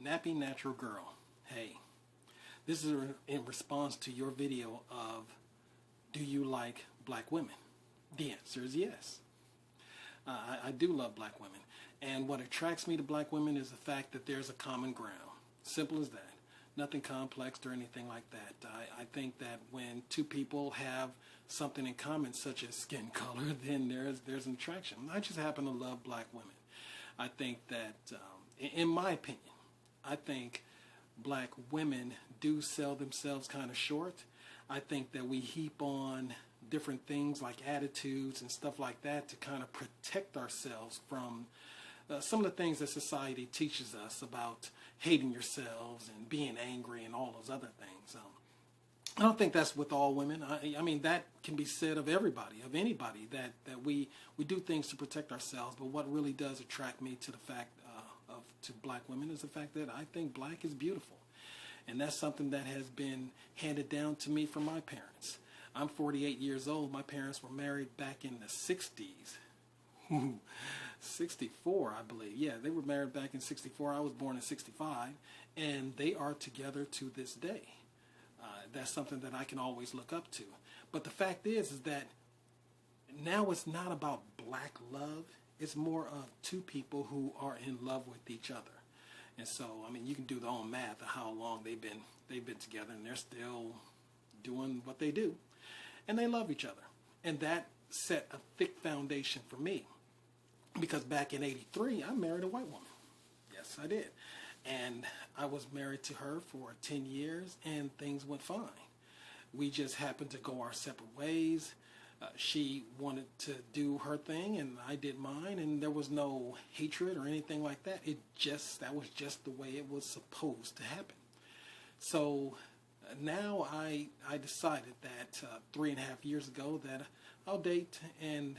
Nappy Natural Girl. Hey, this is in response to your video of, do you like black women? The answer is yes. I do love black women. And what attracts me to black women is the fact that there's a common ground. Simple as that. Nothing complex or anything like that. I think that when two people have something in common, such as skin color, then there's an attraction. I just happen to love black women. I think that, in my opinion, I think black women do sell themselves kind of short. I think that we heap on different things like attitudes and stuff like that to kind of protect ourselves from some of the things that society teaches us about hating yourselves and being angry and all those other things. I don't think that's with all women. I mean, that can be said of everybody, of anybody, that we do things to protect ourselves. But what really does attract me to the fact to black women is the fact that I think black is beautiful. And that's something that has been handed down to me from my parents. I'm 48 years old. My parents were married back in the 60s. 64, I believe. Yeah, they were married back in 64. I was born in 65. And they are together to this day. That's something that I can always look up to. But the fact is that now it's not about black love. It's more of two people who are in love with each other. And so, I mean, you can do the own math of how long they've been together, and they're still doing what they do. And they love each other. And that set a thick foundation for me. Because back in '83, I married a white woman. Yes, I did. And I was married to her for 10 years, and things went fine. We just happened to go our separate ways. She wanted to do her thing, and I did mine, and there was no hatred or anything like that. That was just the way it was supposed to happen. So now I decided that 3.5 years ago that I'll date, and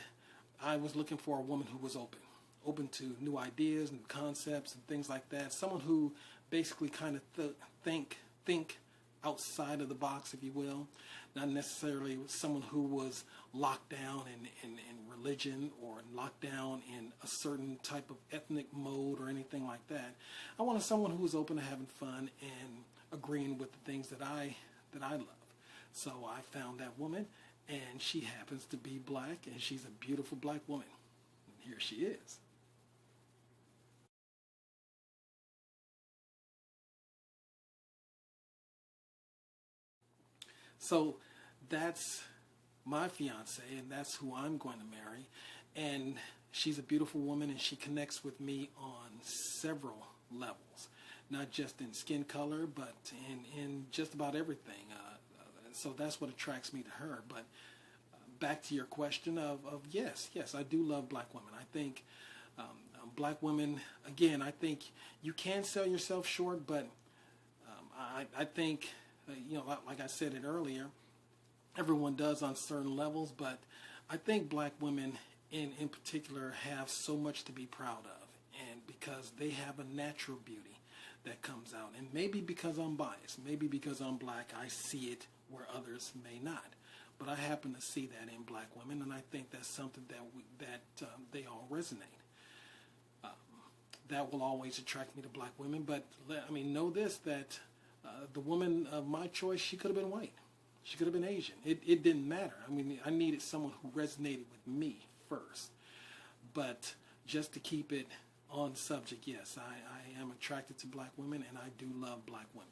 I was looking for a woman who was open to new ideas and concepts and things like that. Someone who basically kind of think outside of the box, if you will. Not necessarily someone who was locked down in religion or locked down in a certain type of ethnic mode or anything like that. I wanted someone who was open to having fun and agreeing with the things that I love. So I found that woman, and she happens to be black, and she's a beautiful black woman. And here she is. So that's my fiance, and that's who I'm going to marry. And she's a beautiful woman, and she connects with me on several levels, not just in skin color, but in just about everything. So that's what attracts me to her. But back to your question of yes, I do love black women. I think black women, again, I think you can sell yourself short, but I think, like I said it earlier, everyone does on certain levels, but I think black women in particular have so much to be proud of, and because they have a natural beauty that comes out. And maybe because I'm biased, maybe because I'm black, I see it where others may not. But I happen to see that in black women, and I think that's something that they all resonate. That will always attract me to black women. But I mean, know this, that the woman of my choice, she could have been white. She could have been Asian. It didn't matter. I mean, I needed someone who resonated with me first. But just to keep it on subject, yes, I am attracted to black women, and I do love black women.